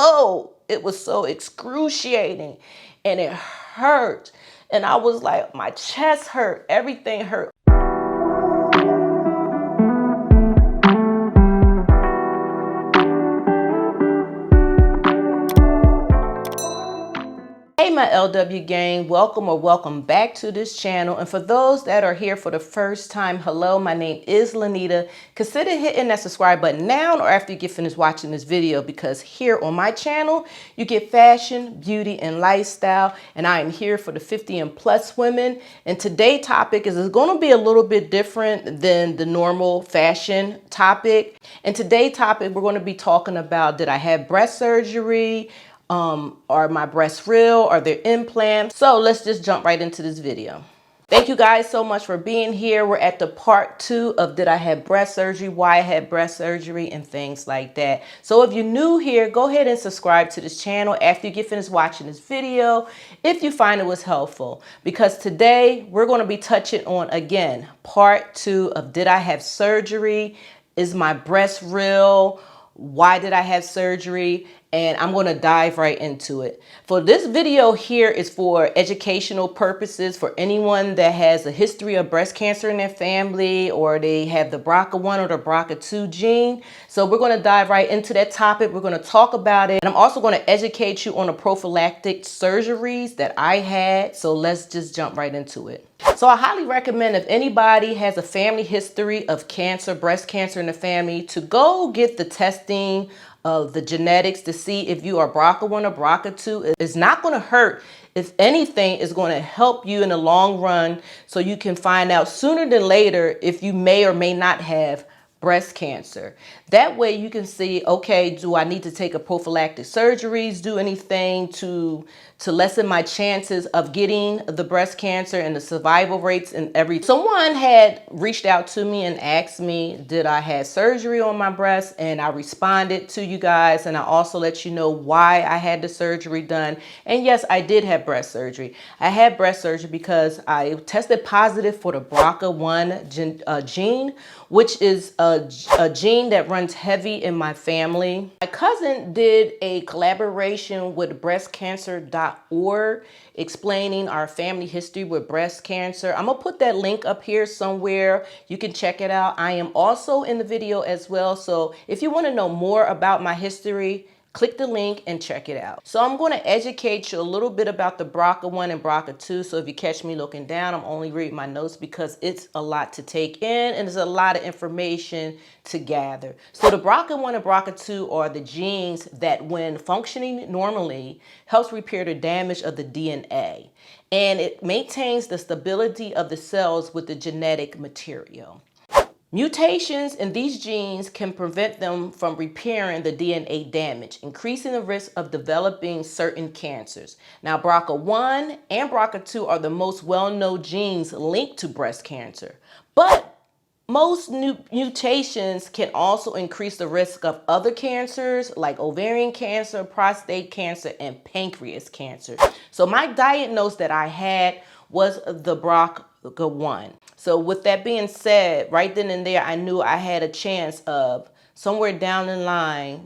it was so excruciating and it hurt. And I was like, my chest hurt, everything hurt. Hey my LW gang, welcome back to this channel. And for those that are here for the first time, hello, my name is Lanita. Consider hitting that subscribe button now or after you get finished watching this video, because here on my channel, you get fashion, beauty, and lifestyle. And I am here for the 50 and plus women. And today's topic is going to be a little bit different than the normal fashion topic. And today's topic, we're going to be talking about, did I have breast surgery? Are my breasts real? Are there implants? So let's just jump right into this video. Thank you guys so much for being here. We're at the part 2 of did I have breast surgery, why I had breast surgery, and things like that. So if you're new here, go ahead and subscribe to this channel after you get finished watching this video if you find it was helpful. Because today we're going to be touching on, again, part 2 of did I have surgery? Is my breast real? Why did I have surgery? And I'm going to dive right into it. For this video here is for educational purposes for anyone that has a history of breast cancer in their family, or they have the BRCA1 or the BRCA2 gene. So we're going to dive right into that topic. We're going to talk about it. And I'm also going to educate you on the prophylactic surgeries that I had. So let's just jump right into it. So I highly recommend, if anybody has a family history of cancer, breast cancer in the family, to go get the testing of the genetics to see if you are BRCA1 or BRCA2. It's not going to hurt. If anything, it's going to help you in the long run, so you can find out sooner than later if you may or may not have breast cancer. That way you can see, okay, do I need to take a prophylactic surgeries, do anything to lessen my chances of getting the breast cancer and the survival rates and everything. Someone had reached out to me and asked me, did I have surgery on my breast? And I responded to you guys, and I also let you know why I had the surgery done. And yes, I did have breast surgery. I had breast surgery because I tested positive for the BRCA1 gene, which is a gene that runs heavy in my family. My cousin did a collaboration with breastcancer.org explaining our family history with breast cancer. I'm gonna put that link up here somewhere. You can check it out. I am also in the video as well. So if you want to know more about my history, click the link and check it out. So I'm going to educate you a little bit about the BRCA1 and BRCA2. So if you catch me looking down, I'm only reading my notes because it's a lot to take in and there's a lot of information to gather. So the BRCA1 and BRCA2 are the genes that, when functioning normally, helps repair the damage of the DNA. And it maintains the stability of the cells with the genetic material. Mutations in these genes can prevent them from repairing the DNA damage, increasing the risk of developing certain cancers. Now, BRCA1 and BRCA2 are the most well-known genes linked to breast cancer, but most new mutations can also increase the risk of other cancers like ovarian cancer, prostate cancer, and pancreas cancer. So my diagnosis that I had was the BRCA1. So with that being said, right then and there, I knew I had a chance of somewhere down the line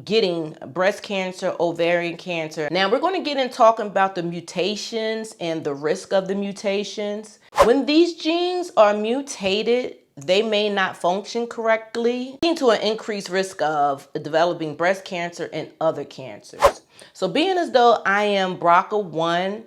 getting breast cancer, ovarian cancer. Now we're going to get in talking about the mutations and the risk of the mutations. When these genes are mutated, they may not function correctly, leading to an increased risk of developing breast cancer and other cancers. So being as though I am BRCA1,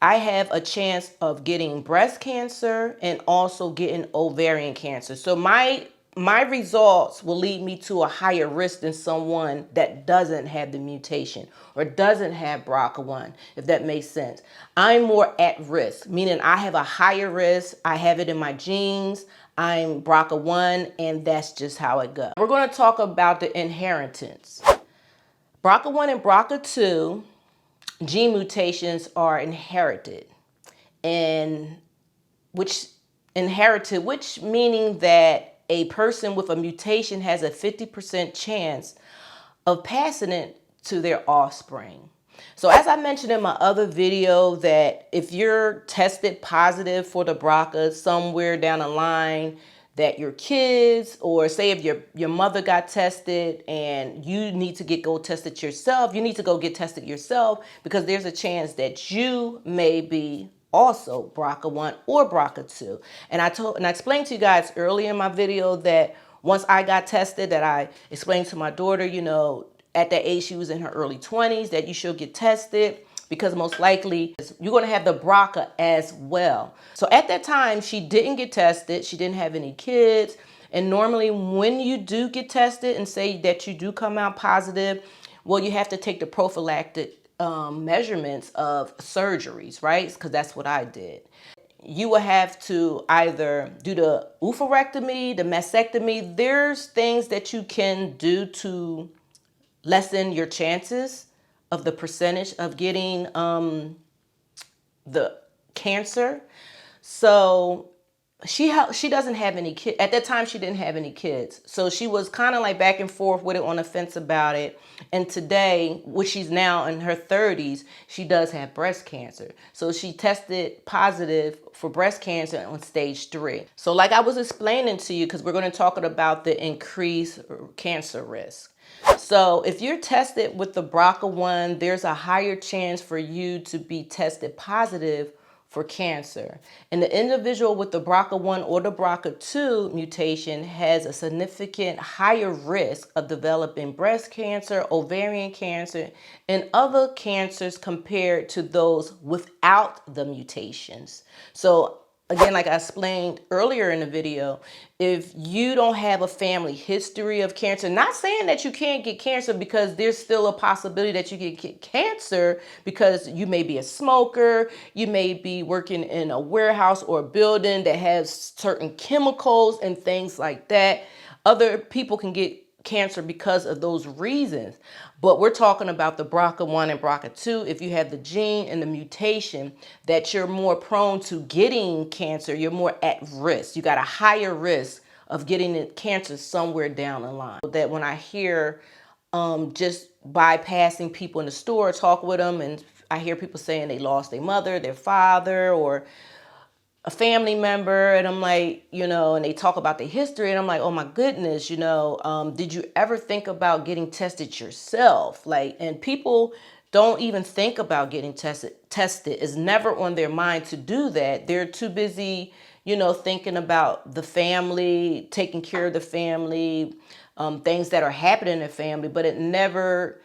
I have a chance of getting breast cancer and also getting ovarian cancer. So my results will lead me to a higher risk than someone that doesn't have the mutation or doesn't have BRCA1, if that makes sense. I'm more at risk, meaning I have a higher risk. I have it in my genes. I'm BRCA1, and that's just how it goes. We're going to talk about the inheritance. BRCA1 and BRCA2 gene mutations are inherited, and which meaning that a person with a mutation has a 50% chance of passing it to their offspring. So as I mentioned in my other video, that if you're tested positive for the BRCA somewhere down the line, that your kids, or say if your mother got tested and you need to go tested yourself, you need to go get tested yourself, because there's a chance that you may be also BRCA1 or BRCA2. And I explained to you guys earlier in my video that once I got tested, that I explained to my daughter, you know, at that age she was in her early 20s, that you should get tested, because most likely you're going to have the BRCA as well. So at that time, she didn't get tested. She didn't have any kids. And normally when you do get tested and say that you do come out positive, well, you have to take the prophylactic measurements of surgeries, right? Because that's what I did. You will have to either do the oophorectomy, the mastectomy. There's things that you can do to lessen your chances of the percentage of getting the cancer. So she doesn't have any kids. At that time, she didn't have any kids. So she was kind of like back and forth with it, on the fence about it. And today, which she's now in her 30s, she does have breast cancer. So she tested positive for breast cancer on stage 3. So like I was explaining to you, because we're going to talk about the increased cancer risk. So if you're tested with the BRCA1, there's a higher chance for you to be tested positive for cancer. And the individual with the BRCA1 or the BRCA2 mutation has a significant higher risk of developing breast cancer, ovarian cancer, and other cancers compared to those without the mutations. So again, like I explained earlier in the video, if you don't have a family history of cancer, not saying that you can't get cancer, because there's still a possibility that you can get cancer, because you may be a smoker, you may be working in a warehouse or a building that has certain chemicals and things like that. Other people can get cancer because of those reasons. But we're talking about the BRCA1 and BRCA2. If you have the gene and the mutation, that you're more prone to getting cancer, you're more at risk. You got a higher risk of getting cancer somewhere down the line. That when I hear just bypassing people in the store, talk with them, and I hear people saying they lost their mother, their father, or a family member, and I'm like, you know, and they talk about the history, and I'm like, oh my goodness, you know, did you ever think about getting tested yourself? Like, and people don't even think about getting tested. It's never on their mind to do that. They're too busy, you know, thinking about the family, taking care of the family, things that are happening in the family, but it never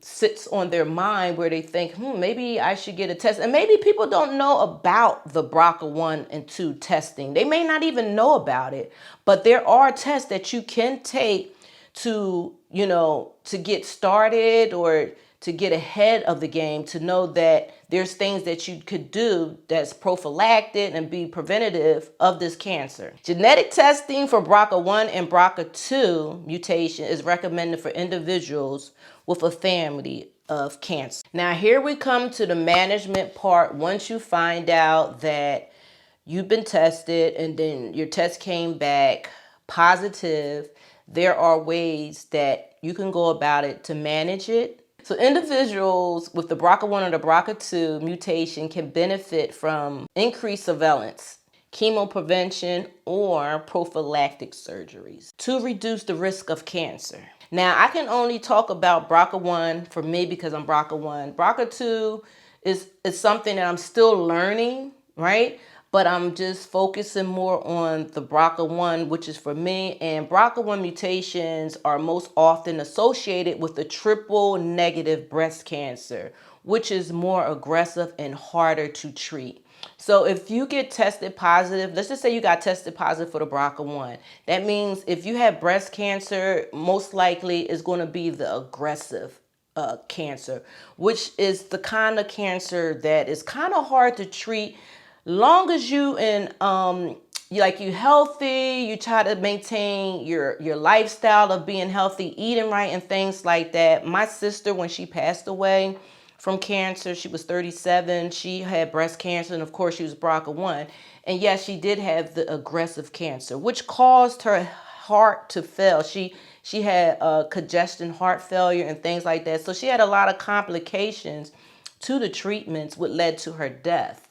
sits on their mind where they think, maybe I should get a test. And maybe people don't know about the BRCA1 and 2 testing. They may not even know about it, but there are tests that you can take to, you know, to get started or to get ahead of the game, to know that there's things that you could do that's prophylactic and be preventative of this cancer. Genetic testing for BRCA1 and BRCA2 mutation is recommended for individuals with a family of cancer. Now here we come to the management part. Once you find out that you've been tested and then your test came back positive, there are ways that you can go about it to manage it. So individuals with the BRCA1 or the BRCA2 mutation can benefit from increased surveillance, chemoprevention, or prophylactic surgeries to reduce the risk of cancer. Now, I can only talk about BRCA1 for me because I'm BRCA1. BRCA2 is something that I'm still learning, right? But I'm just focusing more on the BRCA1, which is for me. And BRCA1 mutations are most often associated with the triple negative breast cancer, which is more aggressive and harder to treat. So if you get tested positive, let's just say you got tested positive for the BRCA1. That means if you have breast cancer, most likely is going to be the aggressive cancer, which is the kind of cancer that is kind of hard to treat. Long as you you healthy, you try to maintain your lifestyle of being healthy, eating right, and things like that. My sister, when she passed away from cancer, she was 37. She had breast cancer, and of course she was BRCA1. And yes, she did have the aggressive cancer, which caused her heart to fail. She had congestion heart failure and things like that. So she had a lot of complications to the treatments, which led to her death.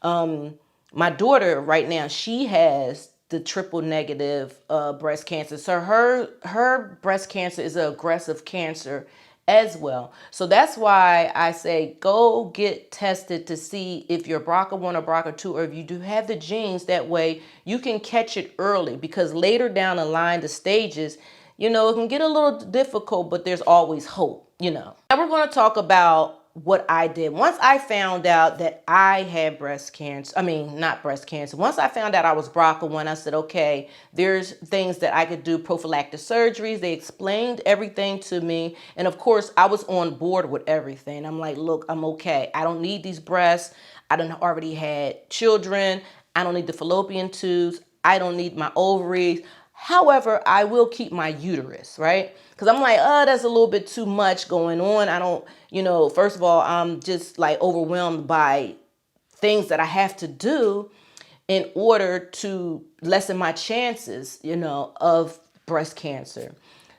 My daughter right now, she has the triple negative breast cancer. So her breast cancer is an aggressive cancer as well. So that's why I say go get tested to see if you're BRCA1 or BRCA2, or if you do have the genes. That way you can catch it early, because later down the line, the stages, it can get a little difficult, but there's always hope, Now we're going to talk about what I did. Once I found out that I had breast cancer, not breast cancer. Once I found out I was BRCA1, I said, okay, there's things that I could do, prophylactic surgeries. They explained everything to me. And of course, I was on board with everything. I'm like, look, I'm okay. I don't need these breasts. I done already had children. I don't need the fallopian tubes. I don't need my ovaries. However, I will keep my uterus, right? Because I'm like, that's a little bit too much going on. I don't, first of all, I'm just like overwhelmed by things that I have to do in order to lessen my chances, of breast cancer.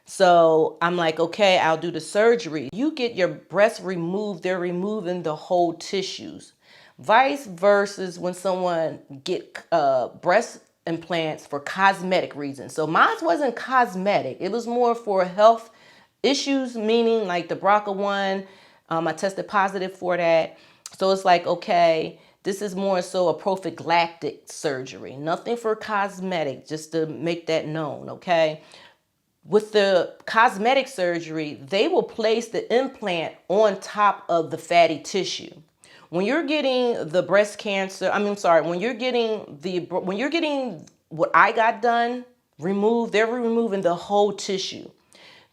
So I'm like, okay, I'll do the surgery. You get your breast removed, they're removing the whole tissues. Vice versa when someone get breast implants for cosmetic reasons. So mine wasn't cosmetic. It was more for health issues, meaning like the BRCA1, I tested positive for that. So it's like, okay, this is more so a prophylactic surgery, nothing for cosmetic, just to make that known, okay? With the cosmetic surgery, they will place the implant on top of the fatty tissue. When you're getting the breast cancer, when you're getting what I got done, removed, they're removing the whole tissue.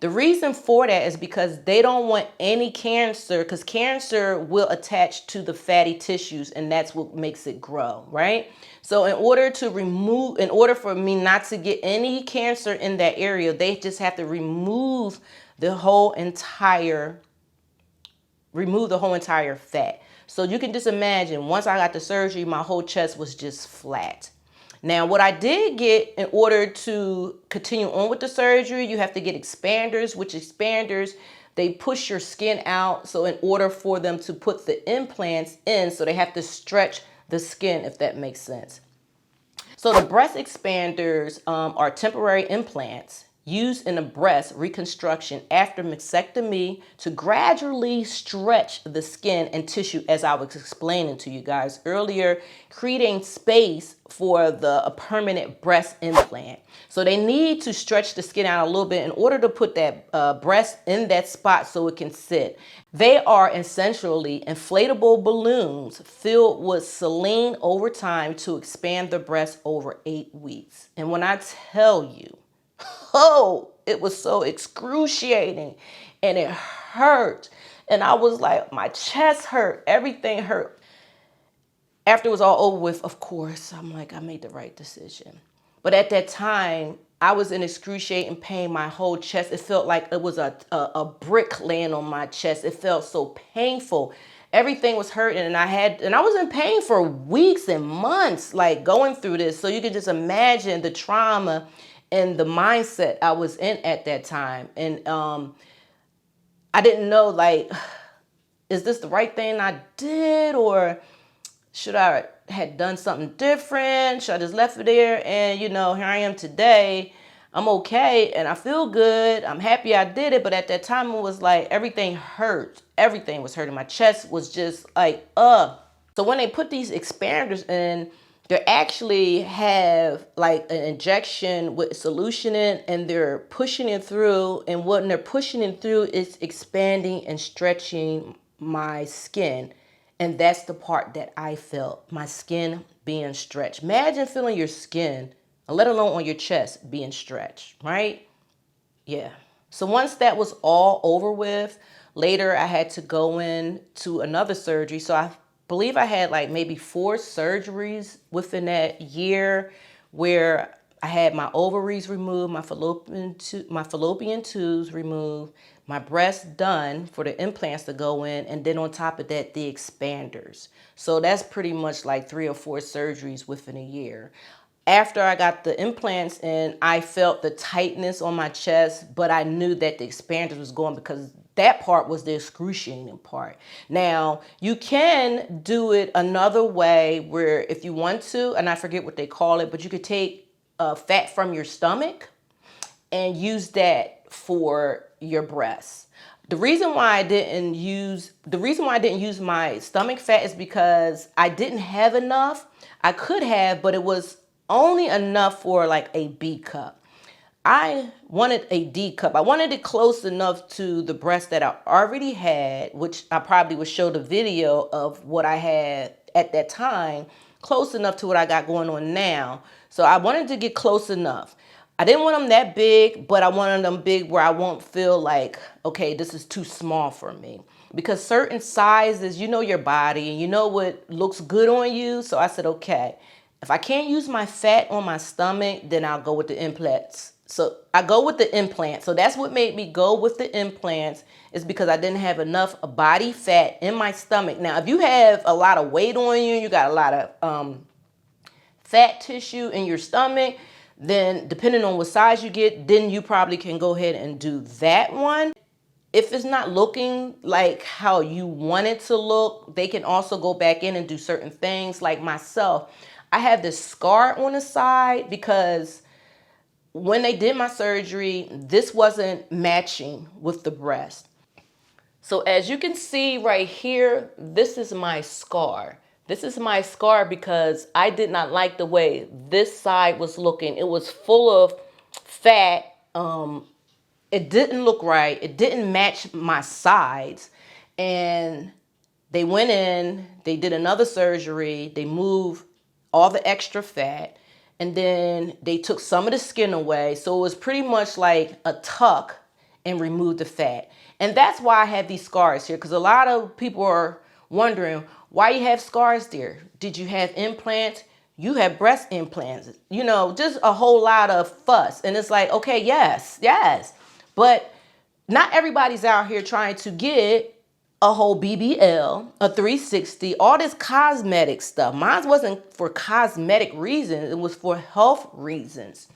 The reason for that is because they don't want any cancer, because cancer will attach to the fatty tissues, and that's what makes it grow, right? So in order for me not to get any cancer in that area, they just have to remove the whole entire fat. So you can just imagine, once I got the surgery, my whole chest was just flat. Now, what I did get, in order to continue on with the surgery, you have to get expanders, which expanders, they push your skin out. So in order for them to put the implants in, so they have to stretch the skin, if that makes sense. So the breast expanders are temporary implants used in a breast reconstruction after mastectomy to gradually stretch the skin and tissue, as I was explaining to you guys earlier, creating space for a permanent breast implant. So they need to stretch the skin out a little bit in order to put that breast in that spot so it can sit. They are essentially inflatable balloons filled with saline over time to expand the breast over 8 weeks. And when I tell you, it was so excruciating and it hurt. And I was like, my chest hurt, everything hurt. After it was all over with, of course, I'm like, I made the right decision. But at that time, I was in excruciating pain. My whole chest, it felt like it was a brick laying on my chest. It felt so painful. Everything was hurting, and I was in pain for weeks and months, like going through this. So you can just imagine the trauma and the mindset I was in at that time. And I didn't know, like, is this the right thing I did, or should I had done something different? Should I just left it there? And here I am today. I'm okay and I feel good. I'm happy I did it. But at that time, it was like everything hurt. Everything was hurting. My chest was just like, So when they put these expanders in, they actually have like an injection with solution in, and they're pushing it through. And when they're pushing it through, it's expanding and stretching my skin. And that's the part that I felt, my skin being stretched. Imagine feeling your skin, let alone on your chest, being stretched, right? Yeah. So once that was all over with, later I had to go in to another surgery. So I believe I had like maybe 4 surgeries within that year, where I had my ovaries removed, my fallopian tubes removed, my breasts done for the implants to go in, and then on top of that, the expanders. So that's pretty much like 3 or 4 surgeries within a year. After I got the implants in, I felt the tightness on my chest, but I knew that the expanders was going, because that part was the excruciating part. Now, you can do it another way, where if you want to, and I forget what they call it, but you could take fat from your stomach and use that for your breasts. The reason why I didn't use my stomach fat is because I didn't have enough. I could have, but it was only enough for like a B cup. I wanted a D cup. I wanted it close enough to the breast that I already had, which I probably would show the video of what I had at that time, close enough to what I got going on now. So I wanted to get close enough. I didn't want them that big, but I wanted them big where I won't feel like, okay, this is too small for me. Because certain sizes, you know your body and you know what looks good on you. So I said, okay, if I can't use my fat on my stomach, then I'll go with the implants. So I go with the implants. So that's what made me go with the implants, is because I didn't have enough body fat in my stomach. Now, if you have a lot of weight on you, you got a lot of fat tissue in your stomach, then depending on what size you get, then you probably can go ahead and do that one. If it's not looking like how you want it to look, they can also go back in and do certain things. Like myself, I have this scar on the side because when they did my surgery, this wasn't matching with the breast. So as you can see right here, this is my scar. This is my scar because I did not like the way this side was looking. It was full of fat. It didn't look right. It didn't match my sides. And they went in, they did another surgery. They moved all the extra fat. And then they took some of the skin away. So it was pretty much like a tuck and removed the fat. And that's why I have these scars here. Because a lot of people are wondering, why you have scars there? Did you have implants? You have breast implants. You know, just a whole lot of fuss. And it's like, okay, yes. But not everybody's out here trying to get a whole BBL, a 360, all this cosmetic stuff. Mine wasn't for cosmetic reasons. It was for health reasons.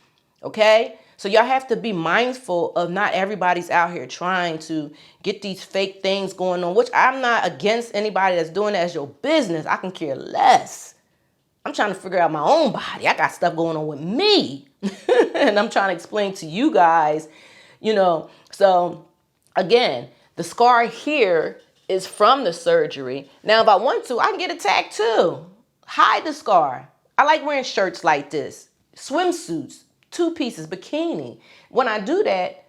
Okay? So y'all have to be mindful of not everybody's out here trying to get these fake things going on, which I'm not against anybody that's doing that as your business. I can care less. I'm trying to figure out my own body. I got stuff going on with me. And I'm trying to explain to you guys, you know. So again, the scar here is from the surgery. Now, if I want to, I can get a tattoo. Hide the scar. I like wearing shirts like this, swimsuits, 2 pieces, bikini. When I do that,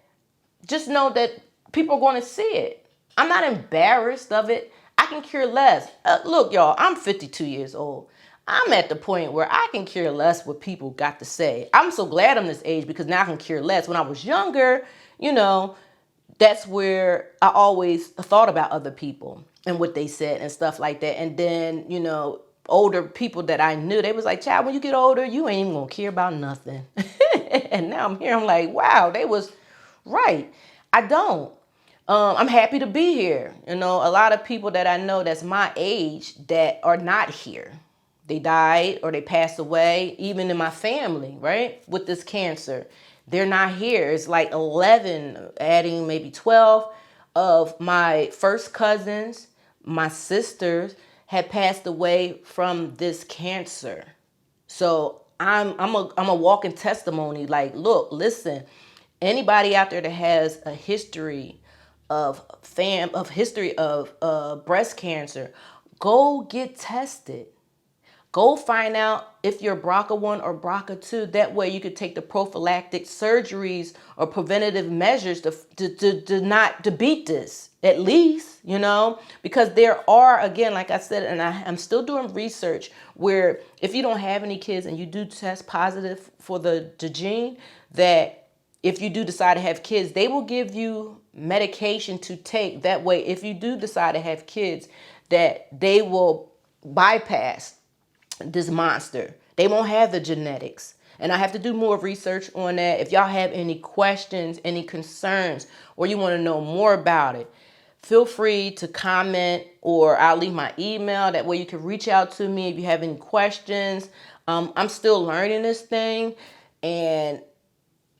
just know that people are going to see it. I'm not embarrassed of it. I can care less. Look, y'all, I'm 52 years old. I'm at the point where I can care less what people got to say. I'm so glad I'm this age because now I can care less. When I was younger, you know, that's where I always thought about other people and what they said and stuff like that. And then, you know, older people that I knew, they was like, child, when you get older, you ain't even gonna care about nothing. And now I'm here, I'm like, wow, they was right. I don't. I'm happy to be here. You know, a lot of people that I know that's my age that are not here. They died or they passed away, even in my family, right? With this cancer. They're not here. It's like 11, adding maybe 12 of my first cousins, my sisters had passed away from this cancer. So I'm a walking testimony. Like, look, listen, anybody out there that has a history of breast cancer, go get tested. Go find out if you're BRCA1 or BRCA2. That way you could take the prophylactic surgeries or preventative measures to beat this, at least, you know, because there are, again, like I said, and I'm still doing research where if you don't have any kids and you do test positive for the gene, that if you do decide to have kids, they will give you medication to take. That way, if you do decide to have kids, that they will bypass this monster. They won't have the genetics. And I have to do more research on that. If y'all have any questions, any concerns, or you want to know more about it, feel free to comment, or I'll leave my email. That way you can reach out to me if you have any questions. I'm still learning this thing. And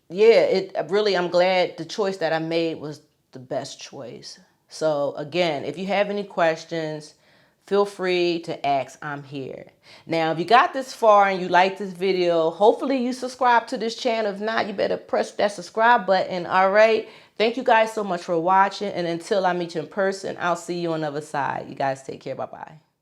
yeah, I'm glad the choice that I made was the best choice. So again, if you have any questions, feel free to ask. I'm here. Now, if you got this far and you like this video, hopefully you subscribe to this channel. If not, you better press that subscribe button. All right. Thank you guys so much for watching. And until I meet you in person, I'll see you on the other side. You guys take care. Bye-bye.